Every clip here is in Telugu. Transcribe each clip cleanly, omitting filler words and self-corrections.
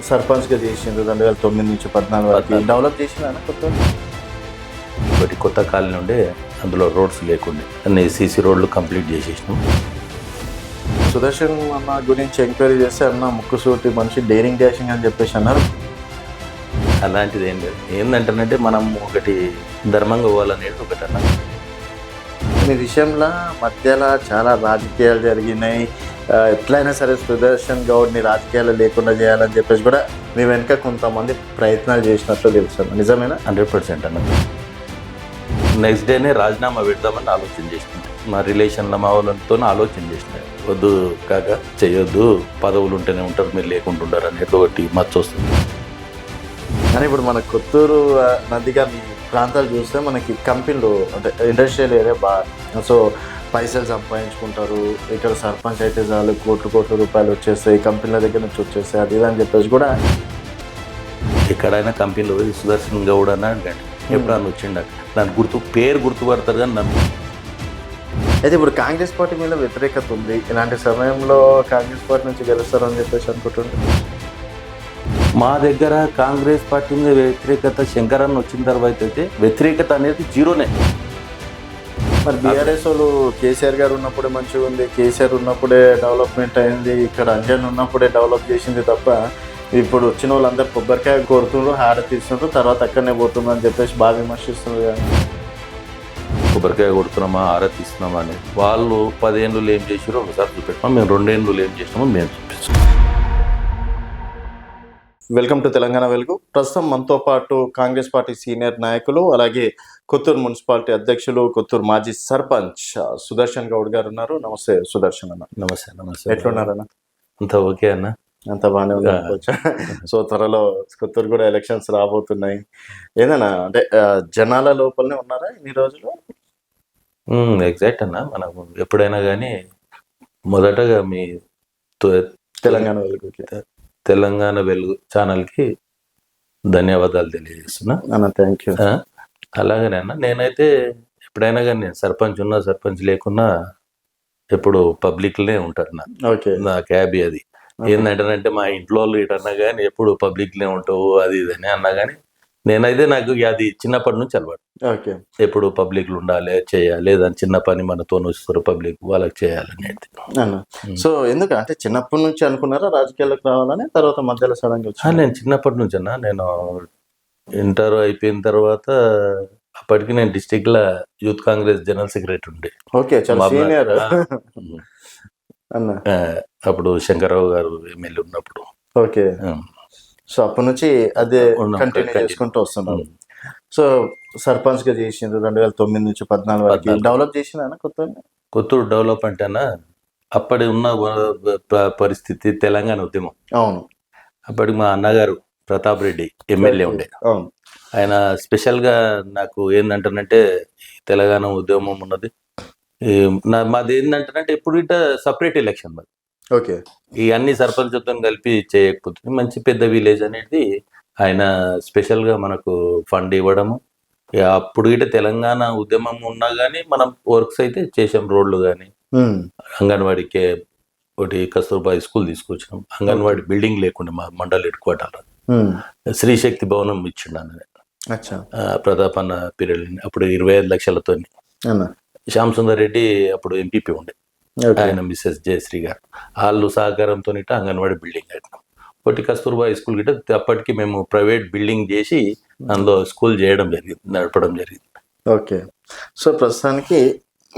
సర్పంచ్గా చేసిండ్రు 2009 నుంచి 14 వరకు డెవలప్ చేసిన కొత్త ఒకటి కొత్త కాలనీ ఉండే అందులో రోడ్స్ లేకుండే అన్ని సీసీ రోడ్లు కంప్లీట్ చేసేసినాం. సుదర్శన్ అన్న గురించి ఎంక్వైరీ చేస్తే అన్న ముక్కుసూటి మనిషి డేరింగ్ డాషింగ్ అని చెప్పేసి అన్నారు. అలాంటిది ఏం లేదు. ఏంటంటేనంటే మనం ఒకటి ధర్మంగా పోవాలనేది ఒకటి అన్న. ఈ విషయంలో మధ్యలో చాలా రాజకీయాలు జరిగినాయి. ఎట్లయినా సరే సుదర్శన్ గౌడ్ని రాజకీయాలు లేకుండా చేయాలని చెప్పేసి కూడా మీ వెనుక కొంతమంది ప్రయత్నాలు చేసినట్లు తెలుసు. నిజమేనా? 100% అన్న. నెక్స్ట్ డేనే రాజీనామా పెడదామని ఆలోచన చేసినాం. మా రిలేషన్ల మా వాళ్ళతో ఆలోచన చేసినాయి. వద్దు కాక చేయొద్దు, పదవులు ఉంటేనే ఉంటారు, మీరు లేకుండా ఉంటారు అనేది ఒకటి మచ్చ వస్తుంది. కానీ ఇప్పుడు మన కొత్తూరు నదిగా మీ ప్రాంతాలు చూస్తే మనకి కంపెనీలు అంటే ఇండస్ట్రియల్ ఏరియా బాగా, సో పైసలు సంపాదించుకుంటారు. ఇక్కడ సర్పంచ్ అయితే చాలు కోట్ల రూపాయలు వచ్చేస్తాయి, కంపెనీల దగ్గర నుంచి వచ్చేస్తాయి, అది ఇది అని చెప్పేసి కూడా ఎక్కడైనా కంపెనీలో సుదర్శన్ గౌడ్ అని అడగండి, ఎప్పుడన్నా వచ్చిండ దాని పేరు గుర్తుపడతారు కానీ నన్ను. అయితే ఇప్పుడు కాంగ్రెస్ పార్టీ మీద వ్యతిరేకత ఉంది. ఇలాంటి సమయంలో కాంగ్రెస్ పార్టీ నుంచి గెలుస్తారని చెప్పేసి అనుకుంటున్నారు. మా దగ్గర కాంగ్రెస్ పార్టీ మీద వ్యతిరేకత శంకరన్న వచ్చిన తర్వాత అయితే వ్యతిరేకత అనేది జీరోనే. మరి బీఆర్ఎస్ వాళ్ళు కేసీఆర్ గారు ఉన్నప్పుడే మంచిగా ఉంది, కేసీఆర్ ఉన్నప్పుడే డెవలప్మెంట్ అయింది, ఇక్కడ అంజన్ ఉన్నప్పుడే డెవలప్ చేసింది తప్ప ఇప్పుడు వచ్చిన వాళ్ళందరూ కొబ్బరికాయ కొడుతున్నారు, హారతి ఇస్తున్నారు, తర్వాత అక్కడనే పోతున్నారు అని చెప్పేసి బాగా విమర్శిస్తున్నారు. కానీ కొబ్బరికాయ కొడుతున్నామా హారతి ఇస్తున్నామా అని వాళ్ళు 10 ఏళ్ళు ఏం చేసారో ఒకసారి చూపెట్టాం, మేము 2 ఏళ్ళు ఏం చేసినామో మేము చూపిస్తాం. వెల్కమ్ టు తెలంగాణ వెలుగు. ప్రస్తుతం మనతో పాటు కాంగ్రెస్ పార్టీ సీనియర్ నాయకులు, అలాగే కొత్తూరు మున్సిపాలిటీ అధ్యక్షులు, కొత్తూరు మాజీ సర్పంచ్ సుదర్శన్ గౌడ్ గారు ఉన్నారు. నమస్తే సుదర్శన్ అన్న. నమస్తే. ఎట్లున్నారన్న? అంతా ఓకే అన్న? అంత బాగానే ఉంది. సో త్వరలో కొత్తూరు కూడా ఎలక్షన్స్ రాబోతున్నాయి. ఏదన్నా అంటే జనాల లోపలనే ఉన్నారా ఇన్ని రోజులు? ఎగ్జాక్ట్ అన్న. మనం ఎప్పుడైనా కానీ మొదటగా మీ తెలంగాణ వెలుగుకి, తెలంగాణ వెలుగు ఛానల్కి ధన్యవాదాలు తెలియజేస్తున్నా అన్న. Thank you. అలాగనే అన్న, నేనైతే ఎప్పుడైనా కానీ నేను సర్పంచ్ ఉన్నా సర్పంచ్ లేకున్నా ఎప్పుడు పబ్లిక్లోనే ఉంటారు. నా క్యాబీ అది ఏంటంటే మా ఇంట్లో వాళ్ళు ఇటన్నా కానీ ఎప్పుడు పబ్లిక్లోనే ఉంటావు అది ఇది అని అన్నా కానీ నేనైతే నాకు అది చిన్నప్పటి నుంచి అలవాటు. ఓకే, ఎప్పుడు పబ్లిక్లు ఉండాలి, చేయాలి, దాని చిన్న పని మనతో వస్తారు పబ్లిక్ వాళ్ళకి చేయాలనేది అన్న. సో ఎందుకు అంటే చిన్నప్పటి నుంచి అనుకున్నారా రాజకీయాలకు రావాలని? తర్వాత మధ్యలో సడన్గా వచ్చి? నేను చిన్నప్పటి నుంచి అన్న, నేను ఇంటర్ అయిపోయిన తర్వాత అప్పటికి నేను డిస్ట్రిక్ట్లో యూత్ కాంగ్రెస్ జనరల్ సెక్రటరీ ఉండే. ఓకే, చాలా సీనియర్ అన్న. అప్పుడు శంకరరావు గారు ఎమ్మెల్యే ఉన్నప్పుడు. ఓకే, సో అప్పటి నుంచి అదే కంటిన్యూ చేసుకుంటూ వస్తున్నాను. సో సర్పంచ్ గా చేసిండ్రు 2009 నుంచి 14 వరకు డెవలప్ చేసిన కొత్తూరు డెవలప్ అంటే అన్న, అప్పటి ఉన్న పరిస్థితి తెలంగాణ ఉద్యమం. అవును. అప్పటికి మా అన్నగారు ప్రతాప్ రెడ్డి ఎమ్మెల్యే ఉండే. అవును. ఆయన స్పెషల్గా నాకు ఏంటంటేనంటే తెలంగాణ ఉద్యమం ఉన్నది మాది ఏంటంటేనంటే ఎప్పుడు ఇట సపరేట్ ఎలక్షన్ మాది. ఓకే, ఈ అన్ని సర్పంచ్తో కలిపి చేయకపోతుంది. మంచి పెద్ద విలేజ్ అనేది ఆయన స్పెషల్గా మనకు ఫండ్ ఇవ్వడము. అప్పుడు ఇట తెలంగాణ ఉద్యమం ఉన్నా కానీ మనం వర్క్స్ అయితే చేసాం. రోడ్లు కానీ, అంగన్వాడీకే ఒకటి కస్తూర్బా స్కూల్ తీసుకొచ్చినాం. అంగన్వాడీ బిల్డింగ్ లేకుండా మా మండల్ హెడ్ క్వార్టర్ శ్రీశక్తి భవనం ఇచ్చిండు ప్రతాప్ అన్న పీరియడ్. అప్పుడు 25 లక్షలతో శ్యామ్ సుందర్ రెడ్డి అప్పుడు ఎంపీపీ ఉండే, ఆయన మిస్సెస్ జయశ్రీ గారు వాళ్ళు సహకారంతో అంగన్వాడీ బిల్డింగ్ కట్టినాం. ఒకటి కస్తూర్బా స్కూల్ గిట్ట అప్పటికి మేము ప్రైవేట్ బిల్డింగ్ చేసి అందులో స్కూల్ చేయడం జరిగింది, నడపడం జరిగింది. ఓకే, సో ప్రస్తుతానికి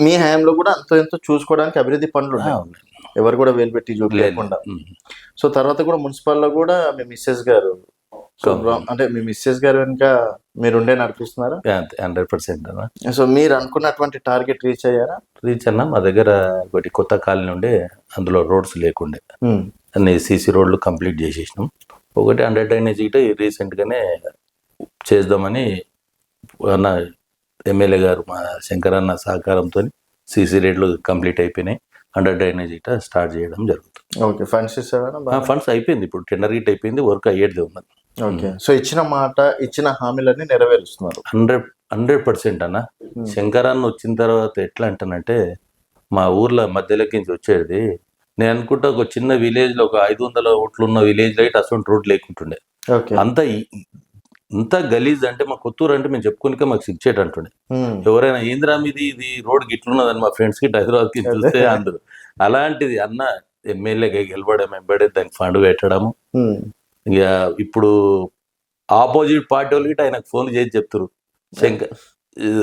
మీ హయాంలో కూడా అంత ఎంతో చూసుకోవడానికి అభివృద్ధి పనులు ఎవరు కూడా వేలు పెట్టి చూడలేకుండా. సో తర్వాత కూడా మున్సిపాల్లో కూడా మీ మిస్సెస్ గారు అంటే మీ మిస్సెస్ గారు వెనుక మీరుండే నడిపిస్తున్నారా? 100% అన్న. సో మీరు అనుకున్నటువంటి టార్గెట్ రీచ్ అయ్యారా? రీచ్ అన్న. మా దగ్గర ఒకటి కొత్త కాలనీ ఉండే అందులో రోడ్స్ లేకుండే అన్ని సీసీ రోడ్లు కంప్లీట్ చేసేసినాం. ఒకటి 100 డ్రైనేజ్ గిట రీసెంట్గానే చేద్దామని అన్న ఎమ్మెల్యే గారు మా శంకరన్న సహకారంతో సీసీ రోడ్లు కంప్లీట్ అయిపోయినాయి. 100 డ్రైనేజ్ గిట స్టార్ట్ చేయడం జరుగుతుంది. ఓకే, ఫండ్స్ ఇస్తారా? ఫండ్స్ అయిపోయింది, ఇప్పుడు టెండర్ గిట్ అయిపోయింది, వర్క్ అయ్యేది ఉన్నది. ఓకే, సో ఇచ్చిన మాట ఇచ్చిన హామీలన్నీ నెరవేరుస్తున్నారు. 100% అన్న. శంకరన్న వచ్చిన తర్వాత ఎట్లా అంటానంటే మా ఊర్లో మధ్యలోకి నుంచి వచ్చేది నేను అనుకుంటా ఒక చిన్న విలేజ్ లో ఒక 500 ఓట్లు ఉన్న విలేజ్ లో అయితే అసలు రోడ్ లేకుంటుండే. ఓకే. అంత ఇంత గలీజ్ అంటే మా కొత్తూరు అంటే మేము చెప్పుకునికే మాకు సిగ్గుచేటు అంటుండే. ఎవరైనా ఏందిరా మీది ఇది రోడ్ గిట్లున్నదని మా ఫ్రెండ్స్ కి హైదరాబాద్ కి చూస్తే అందరు అలాంటిది అన్న ఎమ్మెల్యేగా గెలవడం వెంబడే దానికి ఫండ్ పెట్టడము. ఇక ఇప్పుడు ఆపోజిట్ పార్టీ వాళ్ళు గిట్ట ఆయనకు ఫోన్ చేసి చెప్తారు, శంకర్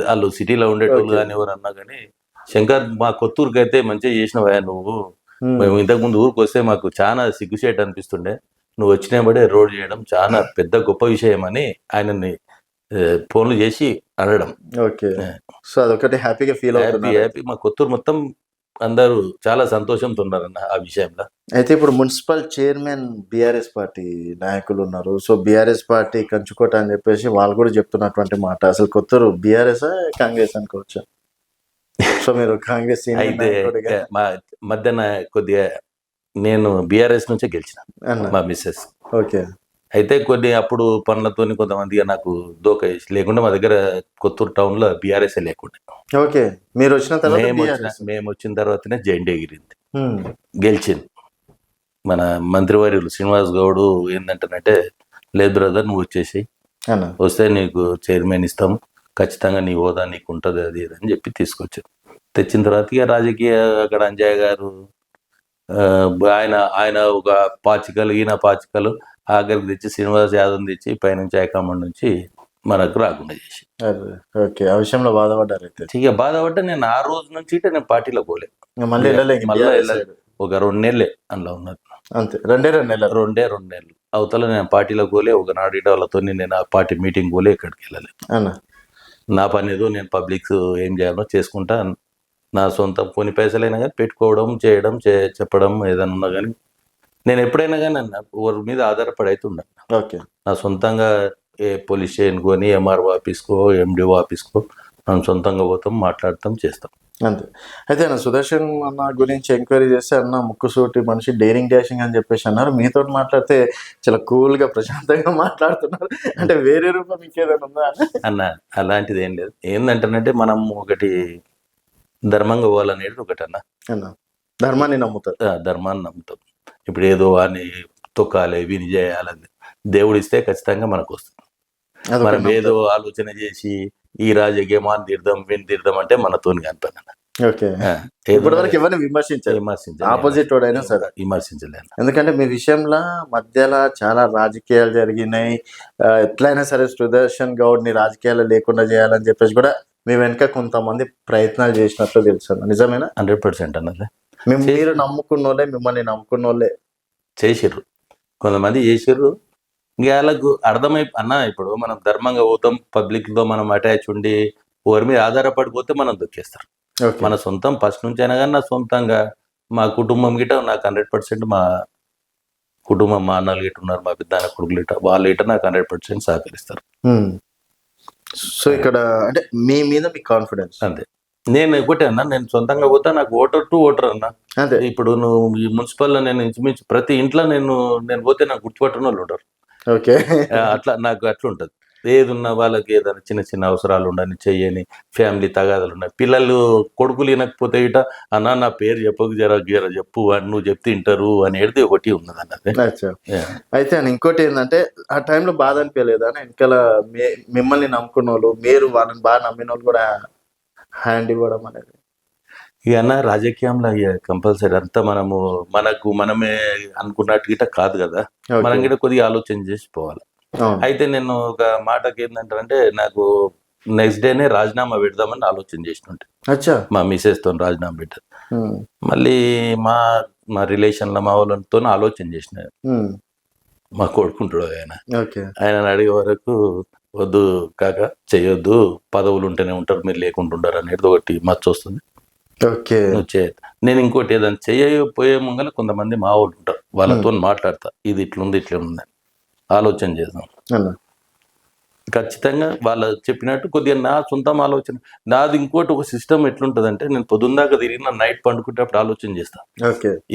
వాళ్ళు సిటీలో ఉండేటోళ్ళు కానీ ఎవరు అన్నా కానీ, శంకర్ మా కొత్తూరుకి అయితే మంచిగా చేసినవా నువ్వు, మేము ఇంతకు ముందు ఊరికి వస్తే మాకు చాలా సిగ్గుచేటు అనిపిస్తుండే, నువ్వు వచ్చినప్పుడే రోడ్ చేయడం చాలా పెద్ద గొప్ప విషయం అని ఆయనని ఫోన్లు చేసి అనడం. ఓకే. సో అదొకటి హ్యాపీగా ఫీల్ అవుతుంది. హ్యాపీ మా కొత్తూరు మొత్తం అందరూ చాలా సంతోషంతో ఉన్నారన్న ఆ విషయంలో. అయితే ఇప్పుడు మున్సిపల్ చైర్మన్ బీఆర్ఎస్ పార్టీ నాయకులు ఉన్నారు. సో బీఆర్ఎస్ పార్టీ కంచుకోట అని చెప్పేసి వాళ్ళు కూడా చెప్తున్నటువంటి మాట. అసలు కొత్తూరు బీఆర్ఎస్ కాంగ్రెస్ అనుకోవచ్చా? సో మీరు కాంగ్రెస్ అయితే మా మధ్యన కొద్దిగా నేను బీఆర్ఎస్ నుంచే గెలిచిన మా మిస్సెస్. ఓకే. అయితే కొన్ని అప్పుడు పనులతోని కొంతమందిగా నాకు దోక వేసి లేకుండా మా దగ్గర కొత్తూరు టౌన్ లో బీఆర్ఎస్ లేకుండా. ఓకే. మీరు వచ్చిన తర్వాత మేము వచ్చిన తర్వాతనే జెండా ఎగిరింది, గెలిచింది. మన మంత్రివర్యులు శ్రీనివాస్ గౌడ్ ఏంటంటే, లేదు బ్రదర్ నువ్వు వచ్చేసి వస్తే నీకు చైర్మన్ ఇస్తాం, ఖచ్చితంగా నీ హోదా నీకు ఉంటుంది అది అని చెప్పి తీసుకొచ్చారు. తెచ్చిన తర్వాత ఇక రాజకీయ అక్కడ అంజయ్య గారు ఆయన ఒక పాచికలు ఈయన పాచికలు ఆఖరికి తెచ్చి శ్రీనివాస్ యాదవ్ తెచ్చి పైనుంచి హైకమాండ్ నుంచి మనకు రాకుండా చేసి. ఓకే. ఆ విషయంలో బాధపడ్డారు అయితే? ఇక బాధపడ్డా నేను ఆ రోజు నుంచి నేను పార్టీలో పోలే, మళ్ళీ వెళ్ళలేదు. ఒక 2 నెలలే అందులో ఉన్నది, అంతే. రెండే 2 నెలలు అవతల నేను పార్టీలో పోలే. ఒక నాడు వాళ్ళతో నేను ఆ పార్టీ మీటింగ్ పోలే, ఎక్కడికి వెళ్ళలేదు. నా పని ఏదో నేను పబ్లిక్ ఏం చేయాలో చేసుకుంటా, నా సొంత కొన్ని పైసలైనా కానీ పెట్టుకోవడం చేయడం చెప్పడం ఏదైనా ఉన్నా కానీ నేను ఎప్పుడైనా కానీ ఎవరి మీద ఆధారపడి అయితే ఉన్నాను. ఓకే. నా సొంతంగా ఏ పోలీస్ స్టేషన్ కొని ఎంఆర్ఓ ఆఫీస్కో ఎండిఓ ఆఫీస్కో మనం సొంతంగా పోతాం, మాట్లాడతాం, చేస్తాం, అంతే. అయితే అన్న సుదర్శన్ అన్న గురించి ఎంక్వైరీ చేస్తే అన్న ముక్కుసూటి మనిషి, డేరింగ్ డాషింగ్ అని చెప్పేసి అన్నారు. మీతో మాట్లాడితే చాలా కూల్గా ప్రశాంతంగా మాట్లాడుతున్నారు. అంటే వేరే రూపం ఇంకేదైనా ఉందా అన్న? అలాంటిది ఏం లేదు. ఏంటంటే మనం ఒకటి ధర్మంగా పోవాలనేది ఒకటి అన్న. ధర్మాన్ని నమ్ముతారు. ధర్మాన్ని నమ్ముతాం. ఇప్పుడు ఏదో అని తొక్కాలి విని చేయాలని దేవుడు ఇస్తే ఖచ్చితంగా మనకు వస్తుంది. మనం ఏదో ఆలోచన చేసి ఈ రాజకీయమాన్ని తీర్థం విని తీర్థం అంటే మనతోని కనిపన్న. ఓకే. ఇప్పటివరకు ఎవరిని విమర్శించాలి, ఆపోజిట్ వాడైనా సరే విమర్శించలేను. ఎందుకంటే మీ విషయంలో మధ్యలో చాలా రాజకీయాలు జరిగినాయి. ఎట్లయినా సరే సుదర్శన్ గౌడ్ ని రాజకీయాలు లేకుండా చేయాలని చెప్పేసి కూడా మీ వెనుక కొంతమంది ప్రయత్నాలు చేసినట్లు తెలుసు. నిజమేనా? 100% అన్నది. మీరు నమ్ముకున్న వాళ్ళే మిమ్మల్ని నమ్ముకున్న వాళ్ళే చేసిర్రు, కొంతమంది చేసిర్రు. ఇంకా వాళ్ళకు అర్థమై అన్న, ఇప్పుడు మనం ధర్మంగా పోతాం, పబ్లిక్ తో మనం అటాచ్ ఉండి ఎవరి మీద ఆధారపడిపోతే మనం దొక్కేస్తారు. మన సొంతం ఫస్ట్ నుంచి అయినా కానీ నా సొంతంగా మా కుటుంబం గిట నాకు 100% మా కుటుంబం, మా అన్నలు గిట ఉన్నారు, మా పెద్ద కొడుకులు గిట, వాళ్ళు గిట నాకు 100% సహకరిస్తారు. సో ఇక్కడ అంటే మీ మీద మీ కాన్ఫిడెన్స్ అంతే. నేను ఒకటే అన్నా, నేను సొంతంగా పోతా, నాకు ఓటర్ టు ఓటర్ అన్నా. అదే ఇప్పుడు నువ్వు ఈ మున్సిపల్ లో నేను ఇంచుమించు ప్రతి ఇంట్లో నేను పోతే నాకు గుర్తుపట్టిన వాళ్ళు ఉంటారు. ఓకే. అట్లా నాకు అట్లా ఉంటుంది. ఏదున్నా వాళ్ళకి ఏదైనా చిన్న చిన్న అవసరాలు ఉండని చెయ్యని, ఫ్యామిలీ తగాదాలు ఉన్నాయి, పిల్లలు కొడుకులు వినకపోతే ఇట అన్న నా పేరు చెప్పకు, జర చెప్పు, నువ్వు చెప్తే వింటారు అనేది ఒకటి ఉన్నది అన్నది. అయితే ఇంకోటి ఏంటంటే ఆ టైంలో బాధ అనిపించలేదా వెనకాల మిమ్మల్ని నమ్ముకున్న వాళ్ళు, మీరు వాళ్ళని బాగా నమ్మిన వాళ్ళు కూడా హ్యాండ్ ఇవ్వడం అనేది? ఇక అన్న రాజకీయంలో కంపల్సరీ అంతా మనమే అనుకున్నట్టు గిట కాదు కదా, మనం గిట కొద్దిగా ఆలోచన చేసి పోవాలి. అయితే నేను ఒక మాటకి ఏంటంటే, నాకు నెక్స్ట్ డేనే రాజీనామా పెడదామని ఆలోచన చేసినట్టు. మా మిసెస్ తో రాజీనామా పెట్టారు. మళ్ళీ మా రిలేషన్లో మా వాళ్ళతో ఆలోచన చేసిన, మా కొడుకుంటాడు ఆయన అడిగే వరకు వద్దు కాక చెయ్యొద్దు, పదవులు ఉంటేనే ఉంటారు, మీరు లేకుండా ఉంటారు అనేది ఒకటి మచ్చ వస్తుంది. నేను ఇంకోటి ఏదైనా చేయకపోయే ముంగల కొంతమంది మా వాళ్ళు ఉంటారు, వాళ్ళతో మాట్లాడతా, ఇది ఇట్లుంది ఇట్లుంది ఆలోచన చేద్దాం. ఖచ్చితంగా వాళ్ళు చెప్పినట్టు కొద్దిగా నా సొంతం ఆలోచన నాది. ఇంకోటి ఒక సిస్టమ్ ఎట్లుంటదంటే, నేను పొద్దుందాకా తిరిగిన నైట్ పండుకుంటేప్పుడు ఆలోచన చేస్తాను.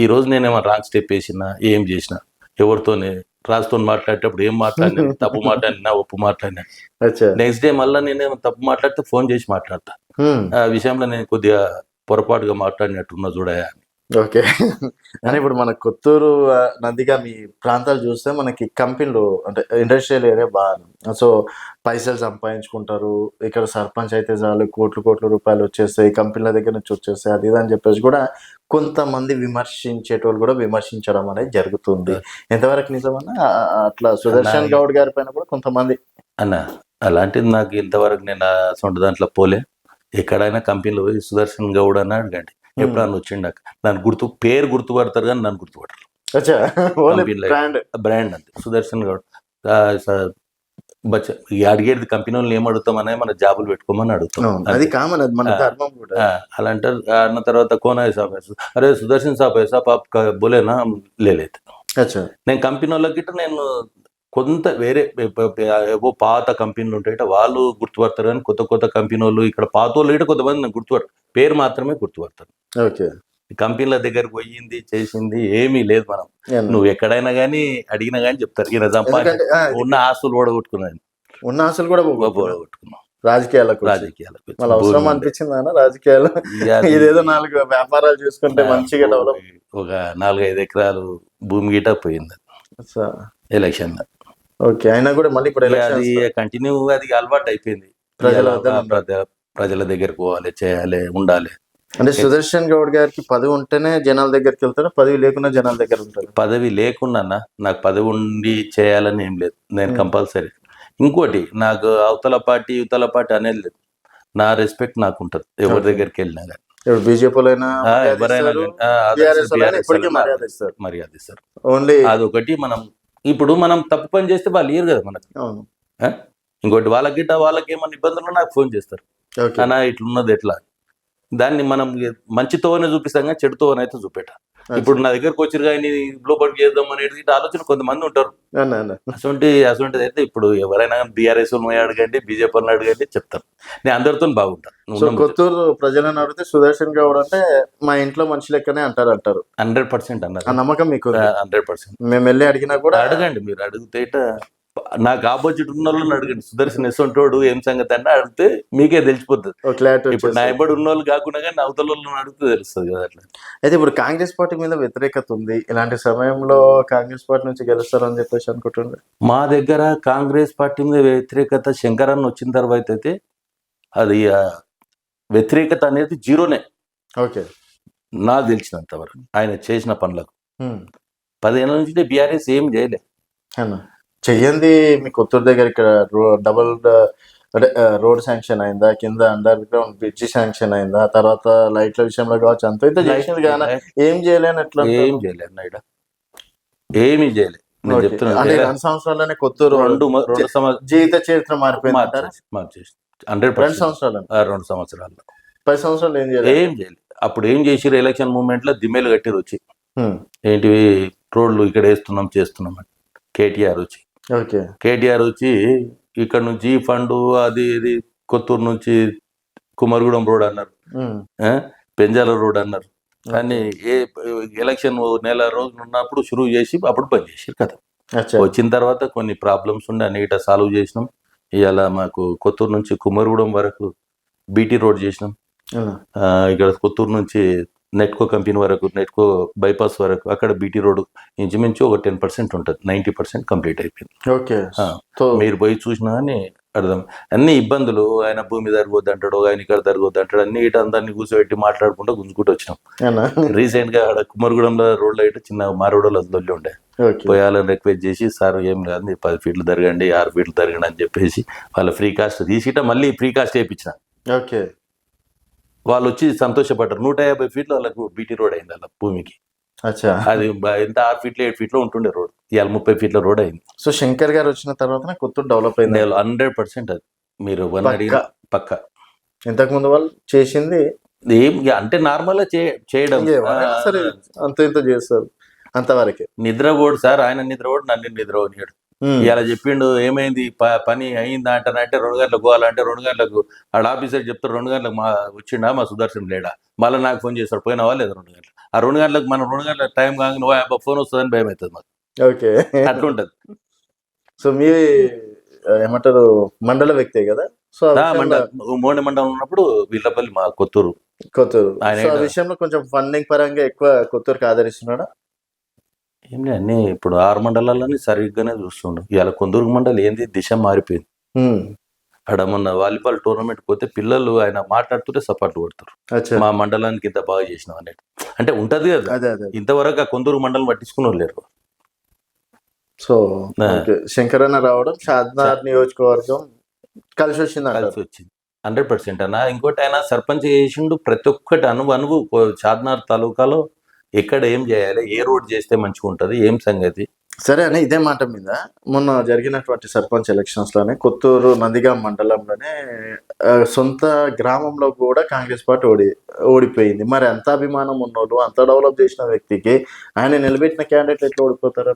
ఈ రోజు నేనేమో రాంగ్ స్టెప్ వేసినా, ఏం చేసినా, ఎవరితోనే రాజుతో మాట్లాడేటప్పుడు ఏం మాట్లాడినా, తప్పు మాట్లాడినా, ఒప్పు మాట్లాడినా, నెక్స్ట్ డే మళ్ళీ నేనేమో తప్పు మాట్లాడితే ఫోన్ చేసి మాట్లాడతా, ఆ విషయంలో నేను కొద్దిగా పొరపాటుగా మాట్లాడినట్టున్నా చూడయా. ఓకే. అని ఇప్పుడు మన కొత్తూరు నందిగా మీ ప్రాంతాలు చూస్తే మనకి కంపెనీలు అంటే ఇండస్ట్రియల్ ఏరియా బాగా సో పైసలు సంపాదించుకుంటారు. ఇక్కడ సర్పంచ్ అయితే చాలు కోట్లు కోట్ల రూపాయలు వచ్చేస్తాయి. కంపెనీల దగ్గర నుంచి వచ్చేస్తాయి. అది ఇది అని చెప్పేసి కూడా కొంతమంది విమర్శించేటోళ్ళు కూడా విమర్శించడం అనేది జరుగుతుంది. ఎంతవరకు నిజమన్నా? అట్లా సుదర్శన్ గౌడ్ గారి పైన కూడా కొంతమంది అన్న అలాంటిది నాకు ఇంతవరకు నేను ఆ సొంత దాంట్లో పోలే. ఎక్కడైనా కంపెనీలో పోయి సుదర్శన్ గౌడ్ అని అడగండి, ఎప్పుడన్నా వచ్చిండాక నన్ను పేరు గుర్తుపడతారు కానీ నన్ను గుర్తుపడరు. అచ్చా ఓన్లీ కంపెనీలో బ్రాండ్. బ్రాండ్ అంతే సుదర్శన్ గౌడ్. బచ్చ ఈ అడిగేది కంపెనీ వాళ్ళు ఏం అడుగుతామనే మన జాబులు పెట్టుకోమని అడుగుతాం. అది కామన్, అది మన ధర్మం కూడా. అలా అంటారు. అన్న తర్వాత కోన్ है साहब है, अरे सुदर्शन साहब है साहब आप बोले ना हम ले लेते. అచ్చా నేను కంపెనీ వాళ్ళకి గిట్ట నేను కొంత వేరే ఏవో పాత కంపెనీలు ఉంటాయి వాళ్ళు గుర్తుపడతారు కానీ కొత్త కొత్త కంపెనీ వాళ్ళు ఇక్కడ పాత వాళ్ళు ఇట కొంతమంది నేను గుర్తుపడతారు, పేరు మాత్రమే గుర్తుపడతారు. ఓకే. కంపెనీల దగ్గరకు పోయింది చేసింది ఏమీ లేదు. మనం నువ్వు ఎక్కడైనా కానీ అడిగినా కానీ చెప్తారు ఈయన సంపాదించి ఉన్న ఆస్తులు ఓడగొట్టుకున్నాను, ఉన్న ఆస్తులు కూడా ఓడగొట్టుకున్నాం రాజకీయాలకు. మళ్ళీ అవసరం అనిపించింది రాజకీయాలు ఇదేదో 4 వ్యాపారాలు చూసుకుంటే మంచిగా డెవలప్. ఒక 4-5 ఎకరాలు భూమి గిట పోయింది ఎలక్షన్. ఓకే. అయినా కూడా మళ్ళీ ఇప్పుడు అది కంటిన్యూ అది అలవాటు అయిపోయింది. ప్రజల దగ్గరకు పోవాలి, చేయాలి, ఉండాలి. అంటే సుదర్శన్ గౌడ్ గారికి పదవి ఉంటేనే జనాల దగ్గరికి వెళ్తారు, పదవి లేకుండా జనాల దగ్గర ఉంటారు. పదవి లేకున్నా నాకు పదవి ఉండి చేయాలని ఏం లేదు. నేను కంపల్సరీ ఇంకోటి నాకు అవతల పార్టీ యువతల పార్టీ అనేది లేదు. నా రెస్పెక్ట్ నాకు ఉంటుంది ఎవరి దగ్గరికి వెళ్ళినా కానీ. బీజేపీలో ఎవరైనా మర్యాద ఇస్తారు. ఓన్లీ అదొకటి. ఇప్పుడు మనం తప్పు పని చేస్తే వాళ్ళు ఇయ్యరు కదా మనకి. ఇంకోటి వాళ్ళకి ఏమన్నా ఇబ్బందులు నాకు ఫోన్ చేస్తారు, అన్నా ఇట్లున్నది ఎట్లా. దాన్ని మనం మంచితోనే చూపిస్తాం కానీ చెడుతోనే అయితే చూపెట్ట. ఇప్పుడు నా దగ్గరకు వచ్చి కానీ లోపలికి చేద్దాం అనేది ఆలోచన కొంతమంది ఉంటారు. అటువంటిది అయితే ఇప్పుడు ఎవరైనా బీఆర్ఎస్ అడగండి, బీజేపీ అడగండి చెప్తారు. నేను అందరితో బాగుంటాను. కొత్తూరు ప్రజలను అడిగితే సుదర్శన్ గౌడ్ అంటే మా ఇంట్లో మనిషి లెక్కనే అంటారు 100% అన్నారు. ఆ నమ్మకం మీకు 100%. మేము వెళ్ళి అడిగినా కూడా అడగండి, మీరు అడిగితే నాకు ఆపోజిట్ ఉన్న వాళ్ళని అడగండి సుదర్శన్ ఎసొంటోడు ఏం సంగతి అంటే అడిగితే మీకే తెలిసిపోతుంది. ఇప్పుడు నా ఇబ్బడి ఉన్న వాళ్ళు కాకుండా కానీ అవతల వాళ్ళని అడిగితే తెలుస్తుంది కదా. అట్లా అయితే ఇప్పుడు కాంగ్రెస్ పార్టీ మీద వ్యతిరేకత ఉంది, ఇలాంటి సమయంలో కాంగ్రెస్ పార్టీ నుంచి గెలుస్తారని చెప్పేసి అనుకుంటుండే. మా దగ్గర కాంగ్రెస్ పార్టీ మీద వ్యతిరేకత శంకరన్న వచ్చిన తర్వాత అయితే అది వ్యతిరేకత అనేది జీరోనే. ఓకే. నాకు తెలిసినంత వరకు ఆయన చేసిన పనులకు 10 ఏళ్ళ నుంచి బీఆర్ఎస్ ఏం చేయలే. చెయ్యండి. మీ కొత్తూరు దగ్గర ఇక్కడ డబుల్ అంటే రోడ్ శాంక్షన్ అయిందా, కింద అండర్ గ్రౌండ్ బ్రిడ్జ్ శాంక్షన్ అయిందా, తర్వాత లైట్ల విషయంలో కావచ్చు అంత అయితే చేసింది కానీ ఏం చేయలేని ఎట్లా? ఏం చేయలేదు నాయుడు, ఏమీ చేయలేదు. అంటే 2 సంవత్సరాలనే కొత్తూరు జీవిత చరిత్ర మారిపోయింది. 2 సంవత్సరాల్లో 10 సంవత్సరాలు ఏం చేయలేదు. అప్పుడు ఏం చేసిరు, ఎలక్షన్ మూమెంట్ లో దిమ్మేలు కట్టిరు వచ్చి ఏంటివి రోడ్లు ఇక్కడ వేస్తున్నాం చేస్తున్నాం అని. కేటీఆర్ వచ్చి ఇక్కడ నుంచి ఫండ్ అది ఇది కొత్తూరు నుంచి కుమరగూడెం రోడ్ అన్నారు, పెంజాల రోడ్ అన్నారు. కానీ ఎలక్షన్ నెల రోజులు ఉన్నప్పుడు షురూ చేసి అప్పుడు బంద్ చేసారు కదా. వచ్చిన తర్వాత కొన్ని ప్రాబ్లమ్స్ ఉండే అన్ని ఇట్లా సాల్వ్ చేసినాం. ఇవాళ మాకు కొత్తూరు నుంచి కుమరగూడెం వరకు బీటీ రోడ్ చేసినాం. ఇక్కడ కొత్తూరు నుంచి నెట్కో కంపెనీ వరకు, నెట్కో బైపాస్ వరకు అక్కడ బీటీ రోడ్ ఇంచుమించు ఒక 10% ఉంటుంది, 90% కంప్లీట్ అయిపోయింది. ఓకే. మీరు పోయి చూసినా అని అర్థం. అన్ని ఇబ్బందులు, ఆయన భూమి జరగొద్దు అంటాడు, ఆయన ఇక్కడ జరగొద్దు అంటాడు, అన్ని ఇటు అందరినీ కూర్చోబెట్టి మాట్లాడుకుంటూ గుంజుకుంటూ వచ్చినాం. రీసెంట్ గా కుమరగూడెంలో రోడ్లో అయితే చిన్న మారోడలో దొల్లి ఉండే, పోయాలని రిక్వెస్ట్ చేసి సార్ ఏం కాదు మీరు 10 ఫీట్లు జరగండి 6 ఫీట్లు జరగండి అని చెప్పేసి వాళ్ళ ఫ్రీ కాస్ట్ తీసిట మళ్ళీ ఫ్రీ కాస్ట్ వేయించిన. ఓకే. వాళ్ళు వచ్చి సంతోషపడ్డారు. 150 ఫీట్లు వాళ్ళకు బీటీ రోడ్ అయింది వాళ్ళ భూమికి. అది ఎంత 6 ఫీట్లు 7 ఫీట్లో ఉంటుండే రోడ్, ఇవాళ 30 ఫీట్ల రోడ్ అయింది. సో శంకర్ గారు వచ్చిన తర్వాత కొత్తూరు డెవలప్ అయింది 100%. అది మీరు పక్క. ఇంతకు ముందు వాళ్ళు చేసింది ఏం అంటే నార్మల్ గా చేయడం అంత ఇంత చేస్తారు అంతవరకే. నిద్రపోడు సార్, ఆయన నిద్రపోడు, నన్ను నిద్రపోనియాడు. ఇలా చెప్పిండు ఏమైంది పని అయిందా అంటే 2 గంటలకు పోవాలంటే 2 గంటలకు ఆడ ఆఫీసర్ చెప్తారు 2 గంటలకు వచ్చిండా మా సుదర్శన్ లేడా, మళ్ళీ నాకు ఫోన్ చేస్తాడు పోయినావా లేదా 2 గంటలకు. ఆ 2 గంటలకు మనం 2 గంటలకు టైం కాగా ఫోన్ వస్తుందని భయం అవుతుంది మాకు. ఓకే. అట్లుంటది. సో మీ ఏమంటారు మండల వ్యక్తే కదా, సో ఆ ఆ విషయంలో ఉమ్మడి మండలం ఉన్నప్పుడు వీళ్ళపల్లి మా కొత్తూరు కొత్తూరు ఆయన సో ఆ విషయంలో కొంచెం ఫండింగ్ పరంగా ఎక్కువ కొత్తూరుకి ఆదరిస్తున్నాడా? ఏం లేదు అన్ని ఇప్పుడు 6 మండలాలని సరిగ్గానే చూస్తుండు. ఇవాళ కొందూరు మండలం ఏంది దిశ మారిపోయింది. ఉమ్, అక్కడ మొన్న వాలీబాల్ టోర్నమెంట్ పోతే పిల్లలు ఆయన మాట్లాడుతుంటే సపోర్ట్ కొడతారు. అచ్చా మా మండలానికి ఇంత బాగా చేసినాం అనేది. అంటే ఉంటది కదా, అదే అదే ఇంతవరకు ఆ కొందూరు మండలం పట్టించుకుని లేరు. సో ఆ. ఓకే శంకరన్న రావడం షాద్నగర్ నియోజకవర్గం కలిసి వచ్చింది కలిసి అంటారు. వచ్చింది 100% అన్న. ఇంకోటి ఆయన సర్పంచ్ చేసిండు, ప్రతి ఒక్కటి అనువు చార్మినార్ తాలూకాలో ఎక్కడ ఏం చేయాలి, ఏ రోడ్ చేస్తే మంచిగా ఉంటది, ఏం సంగతి. సరే అని ఇదే మాట మీద మొన్న జరిగినటువంటి సర్పంచ్ ఎలక్షన్స్ లోనే కొత్తూరు నందిగాం మండలంలోనే సొంత గ్రామంలో కూడా కాంగ్రెస్ పార్టీ ఓడిపోయింది. మరి అంత అభిమానం ఉన్నోళ్ళు అంత డెవలప్ చేసిన వ్యక్తికి ఆయన నిలబెట్టిన క్యాండిడేట్ ఎట్లా ఓడిపోతారు?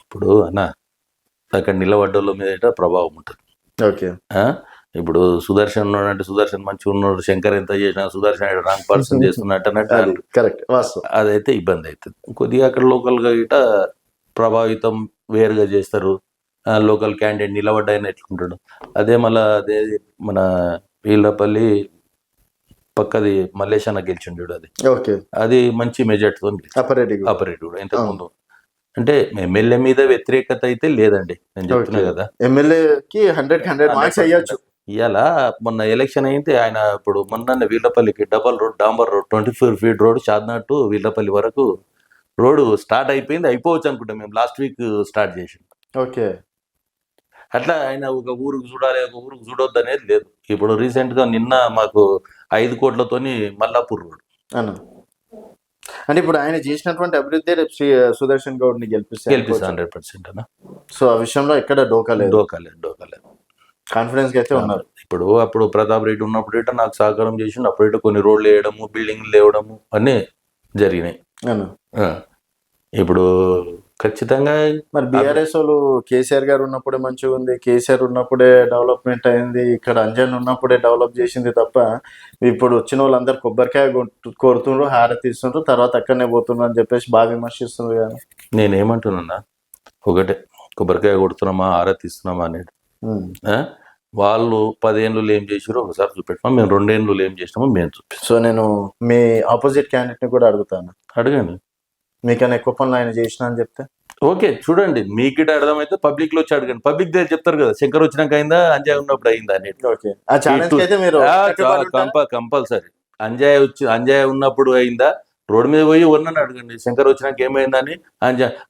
ఇప్పుడు అన్న అక్కడ నిలబడ్డోళ్ళ మీద ప్రభావం ఉంటుంది. ఓకే ఇప్పుడు సుదర్శన్ ఉన్నాడు అంటే సుదర్శన్ మంచిగా ఉన్నాడు, శంకర్ ఎంత చేసినా సుదర్శన్ రాంగ్ పర్సన్ చేస్తున్నట్టు అన్నట్టు కరెక్ట్ వాస్తవం. అదైతే ఇబ్బంది అవుతుంది. కొద్దిగా అక్కడ లోకల్గా గిట ప్రభావితం వేరుగా చేస్తారు. లోకల్ క్యాండిడేట్ నిలబడ్డ ఆయన ఎట్లుంటాడు. అదే మళ్ళా అదే మన వీళ్ళపల్లి పక్కది మల్లేశాన గెలిచిండు. ఓకే అది మంచి మెజార్టీతో ఆపరేటివ్ కూడా ఇంతకుముందు. అంటే ఎమ్మెల్యే మీద వ్యతిరేకత అయితే లేదండి, నేను చెప్తున్నా కదా. ఎమ్మెల్యేకి 100 మార్క్స్ అయ్యొచ్చు. ఇవాళ మొన్న ఎలక్షన్ అయితే ఆయన ఇప్పుడు మొన్న వీళ్ళపల్లికి డబల్ రోడ్ డాంబర్ road 24 feet road Charminar to Veellapalli వరకు రోడ్డు స్టార్ట్ అయిపోయింది, అయిపోవచ్చు అనుకుంటాం మేము. లాస్ట్ వీక్ స్టార్ట్ చేసి ఓకే అట్లా ఆయన ఒక ఊరికి చూడాలి ఒక ఊరికి చూడొద్దు అనేది లేదు. ఇప్పుడు రీసెంట్ గా నిన్న మాకు 5 కోట్లతోని మల్లాపూర్ రోడ్ అన్న అంటే ఇప్పుడు ఆయన చేసినటువంటి అభివృద్ధి రేపు సుదర్శన్ గౌడ్ ని గెలిపిస్తే 100% అన్న. సో ఆ విషయంలో ఎక్కడ డోకాలేదు కాన్ఫిడెన్స్ గా అయితే ఉన్నారు. అప్పుడు ప్రతాప్ రెడ్డి ఉన్నప్పుడు ఇట నాకు సహకారం చేసిండు. అప్పుడు ఇట కొన్ని రోడ్లు వేయడము, బిల్డింగ్లు లేవడము అన్నీ జరిగినాయి. ఇప్పుడు ఖచ్చితంగా మరి బీఆర్ఎస్ వాళ్ళు కేసీఆర్ గారు ఉన్నప్పుడే మంచిగా ఉంది, కేసీఆర్ ఉన్నప్పుడే డెవలప్మెంట్ అయింది, ఇక్కడ అంజన్ ఉన్నప్పుడే డెవలప్ చేసింది తప్ప ఇప్పుడు వచ్చిన వాళ్ళందరూ కొబ్బరికాయ కొడుతుండ్రు, హారతి ఇస్తుండ్రు, తర్వాత అక్కడనే పోతుండ్రు అని చెప్పేసి బాగా విమర్శిస్తున్నారు కదా. నేనేమంటున్నా ఒకటే, కొబ్బరికాయ కొడుతున్నామా హారతి ఇస్తున్నామా అనేది వాళ్ళు 10 ఏళ్ళు ఏం చేసారో ఒకసారి చూపెట్టాం, మేము 2 ఏళ్ళు ఏం చేసినామో మేము చూపిస్తాం. సో నేను మీ ఆపోజిట్ క్యాండిడేట్ ని కూడా అడుగుతాను, అడగండి. మీకన్నా ఎక్కువ పనులు ఆయన చేసిన అని చెప్తే ఓకే చూడండి, మీకు అర్థమైతే పబ్లిక్ లో వచ్చి అడగండి. పబ్లిక్ దగ్గర చెప్తారు కదా, శంకర్ వచ్చినాక అయిందా, అంజయ్ ఉన్నప్పుడు అయిందా అనేది. కంపల్సరీ అంజయ్ ఉన్నప్పుడు అయిందా, రోడ్డు మీద పోయి ఉన్నని అడగండి. శంకర్ వచ్చినాక ఏమైందని,